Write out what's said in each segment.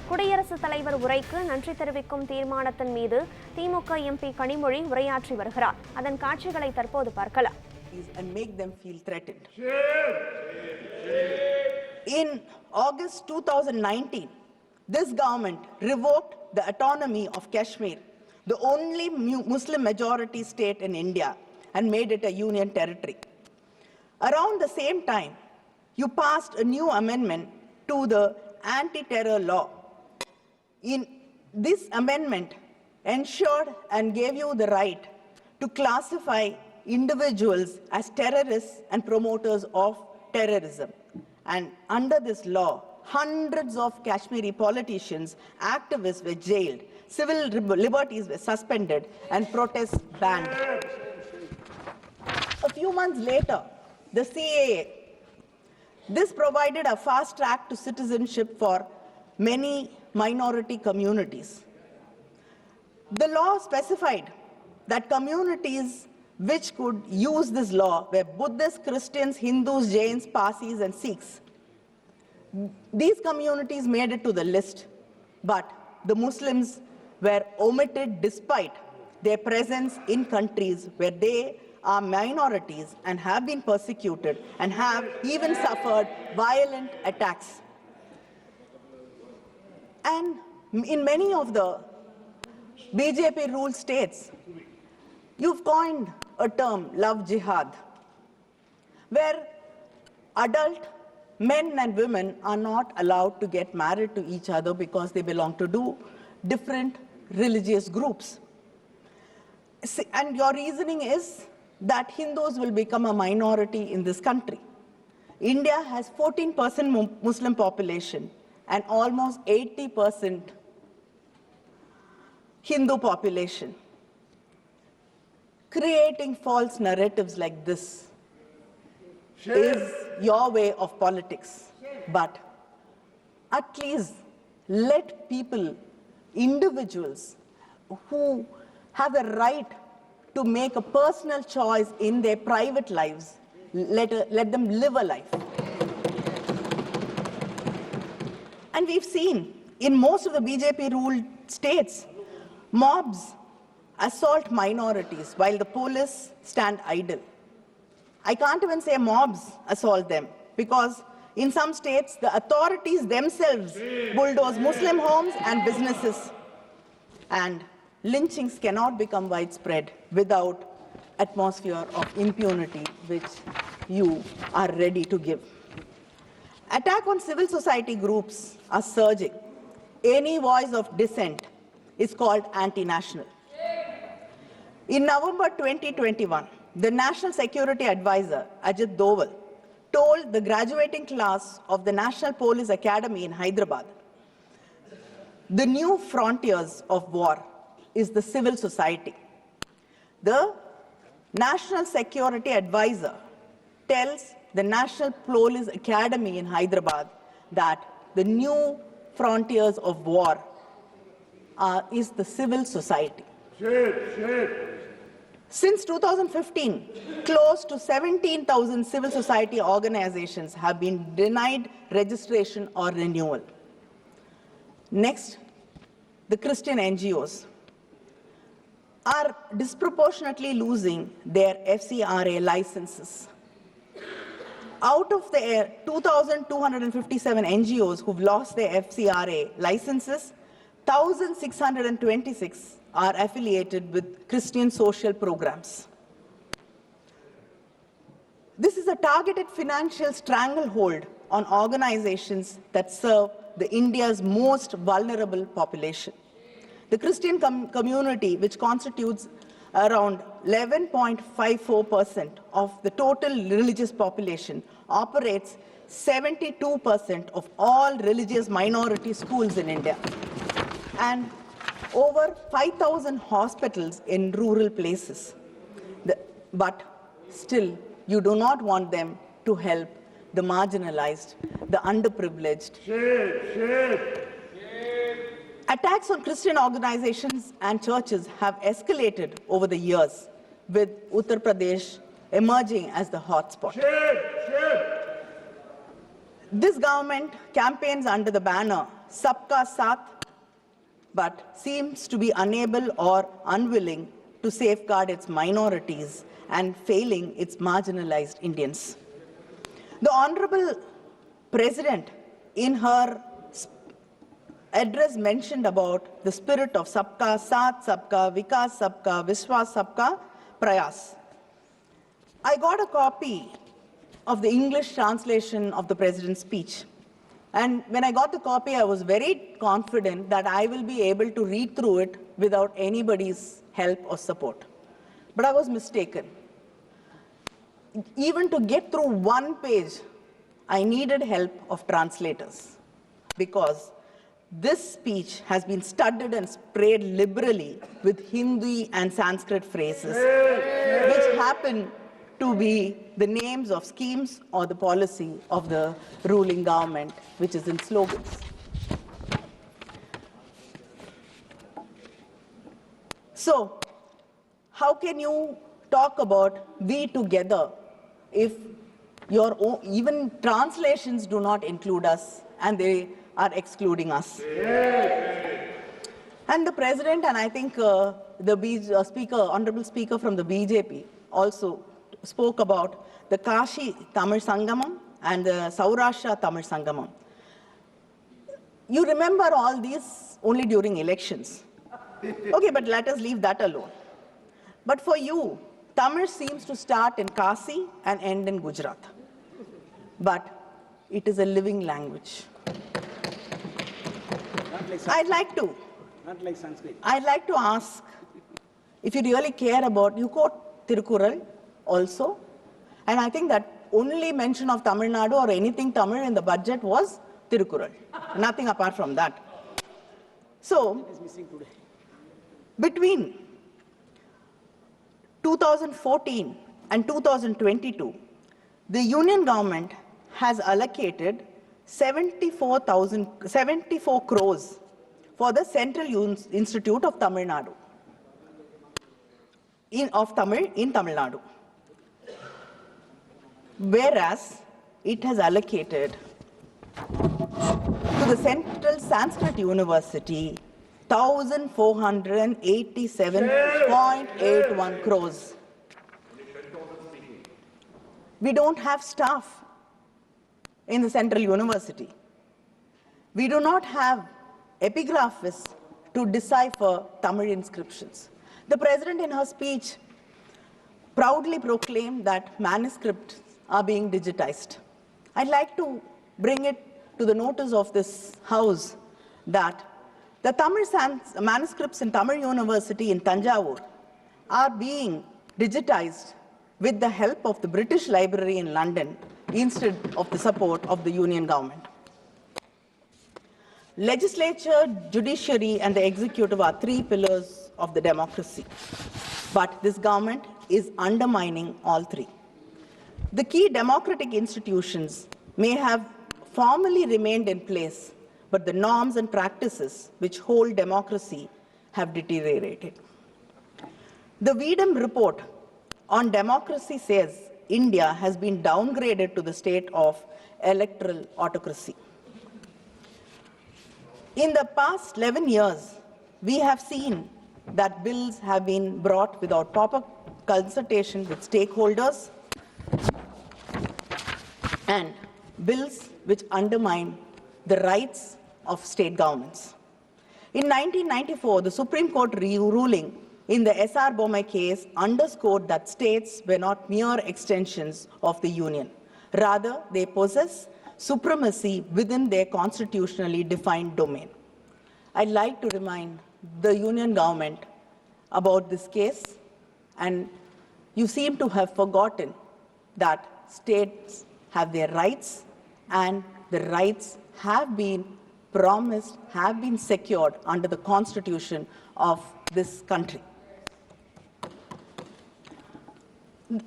குடியரசுத் தலைவர் உரைக்கு நன்றி தெரிவிக்கும் தீர்மானத்தின் மீது திமுக எம்பி கனிமொழி உரையாற்றி வருகிறார். அதன் காட்சிகளை தற்போது பார்க்கலாம். And make them feel threatened. In August 2019, this government revoked the autonomy of Kashmir, the only Muslim majority state in India, and made it a union territory. Around the same time, you passed a new amendment to the anti-terror law. In this amendment ensured and gave you the right to classify individuals as terrorists and promoters of terrorism. And under this law, hundreds of Kashmiri politicians, activists were jailed, civil liberties were suspended, and protests banned. A few months later, the CAA. This provided a fast track to citizenship for many minority communities. The law specified that communities which could use this law were Buddhists, Christians, Hindus, Jains, Parsis, and Sikhs. These communities made it to the list, but the Muslims were omitted despite their presence in countries where they are minorities and have been persecuted and have even suffered violent attacks. And in many of the BJP-ruled states, you've coined a term, love jihad, where adult men and women are not allowed to get married to each other because they belong to different religious groups. And your reasoning is that Hindus will become a minority in this country. India has 14% Muslim population and almost 80% Hindu population. Creating false narratives like this is your way of politics. But at least let people, individuals who have a right to make a personal choice in their private lives, let them live a life. And we've seen in most of the BJP-ruled states, mobs assault minorities while the police stand idle. I can't even say mobs assault them because in some states, the authorities themselves bulldoze Muslim homes and businesses. And lynchings cannot become widespread without atmosphere of impunity which you are ready to give. Attack on civil society groups are surging. Any voice of dissent is called anti-national. In November 2021, the National Security Advisor, Ajit Doval, told the graduating class of the National Police Academy in Hyderabad, the new frontiers of war is the civil society. The National Security Advisor tells the National Police Academy in Hyderabad that the new frontiers of war is the civil society. Since 2015, close to 17,000 civil society organizations have been denied registration or renewal. Next, the Christian NGOs are disproportionately losing their FCRA licenses. Out of the 2,257 NGOs who've lost their FCRA licenses, 1,626 are affiliated with Christian social programs. This is a targeted financial stranglehold on organizations that serve India's most vulnerable population. The Christian community, which constitutes around 11.54% of the total religious population, operates 72% of all religious minority schools in India, and over 5,000 hospitals in rural places. But still, you do not want them to help the marginalized, the underprivileged. Attacks on Christian organizations and churches have escalated over the years, with Uttar Pradesh emerging as the hotspot. This government campaigns under the banner Sabka Saath, but seems to be unable or unwilling to safeguard its minorities and failing its marginalized Indians. The Honorable President, in her address, mentioned about the spirit of Sabka Saath, Sabka Vikas, Sabka Vishwas, Sabka Prayas. I got a copy of the English translation of the President's speech. And when I got the copy, I was very confident that I will be able to read through it without anybody's help or support. But I was mistaken. Even to get through one page, I needed help of translators, because this speech has been studded and sprayed liberally with Hindi and Sanskrit phrases, which happen to be the names of schemes or the policy of the ruling government, which is in slogans. So, how can you talk about we together if your own, even translations do not include us and they are excluding us? And the President, and I think Honorable Speaker from the BJP also spoke about the Kashi Tamil Sangamam and the Saurashtra Tamil Sangamam. You remember all these only during elections. Okay, but let us leave that alone. But for you, Tamil seems to start in Kasi and end in Gujarat. But it is a living language. I'd like to. Not like Sanskrit. I'd like to ask, if you really care about, you quote Tirukural also, and I think that only mention of Tamil Nadu or anything Tamil in the budget was Tirukural. Nothing apart from that. So, between 2014 and 2022, the union government has allocated 74 crores for the Central Institute of Tamil Nadu, in Tamil Nadu. Whereas it has allocated to the Central Sanskrit University 1,487.81 crores. We don't have staff in the Central University. We do not have epigraphists to decipher Tamil inscriptions. The President, in her speech, proudly proclaimed that manuscripts are being digitized. I'd like to bring it to the notice of this House that the Tamil manuscripts in Tamil University in Tanjavur are being digitized with the help of the British Library in London instead of the support of the Union government. Legislature, judiciary, and the executive are three pillars of the democracy. But this government is undermining all three. The key democratic institutions may have formally remained in place, but the norms and practices which hold democracy have deteriorated. The Vedam report on democracy says India has been downgraded to the state of electoral autocracy. In the past 11 years, we have seen that bills have been brought without proper consultation with stakeholders and bills which undermine the rights of state governments. In 1994, the Supreme Court ruling in the S.R. Bommai case underscored that states were not mere extensions of the Union. Rather, they possess supremacy within their constitutionally defined domain. I'd like to remind the Union government about this case, and you seem to have forgotten that states have their rights, and the rights have been promised, have been secured under the Constitution of this country.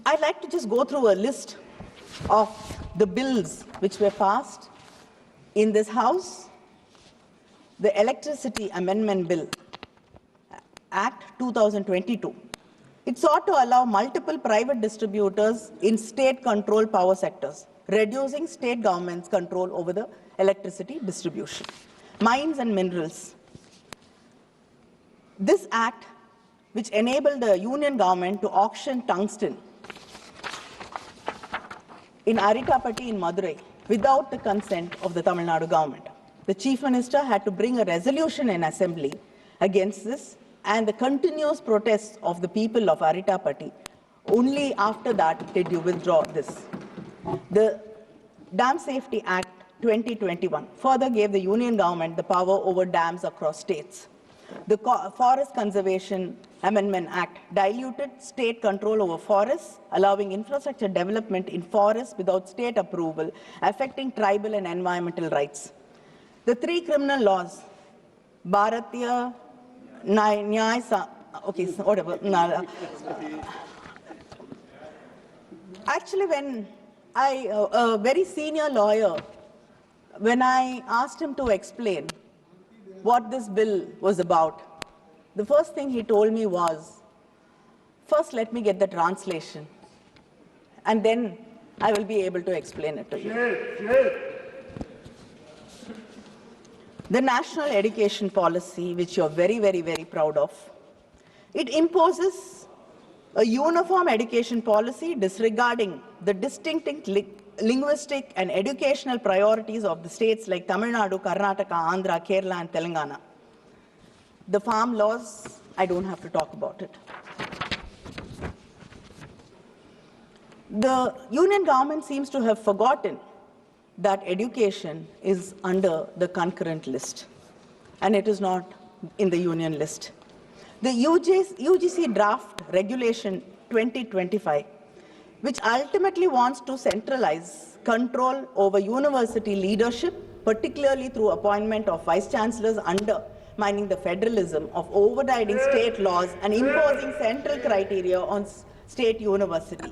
I'd like to just go through a list of the bills which were passed in this House. The Electricity Amendment Bill, Act 2022. It sought to allow multiple private distributors in state-controlled power sectors, reducing state government's control over the electricity distribution. Mines and minerals. This act, which enabled the union government to auction tungsten in Aritapatti in Madurai without the consent of the Tamil Nadu government. The Chief Minister had to bring a resolution in Assembly against this, and the continuous protests of the people of Aritapatti. Only after that did you withdraw this. The Dam Safety Act 2021 further gave the union government the power over dams across states. The Forest Conservation Amendment Act diluted state control over forests, allowing infrastructure development in forests without state approval, affecting tribal and environmental rights. The three criminal laws, Bharatiya Nyaya, okay, whatever. Actually, when a very senior lawyer, when I asked him to explain what this bill was about, the first thing he told me was, first let me get the translation, and then I will be able to explain it to you. The national education policy, which you're very, very, very proud of, it imposes a uniform education policy disregarding the distinct linguistic and educational priorities of the states like Tamil Nadu, Karnataka, Andhra, Kerala, and Telangana. The farm laws, I don't have to talk about it. The union government seems to have forgotten that education is under the concurrent list, and it is not in the union list. The UGC draft regulation 2025, which ultimately wants to centralize control over university leadership, particularly through appointment of vice chancellors, undermining the federalism of overriding state laws and imposing central criteria on state university.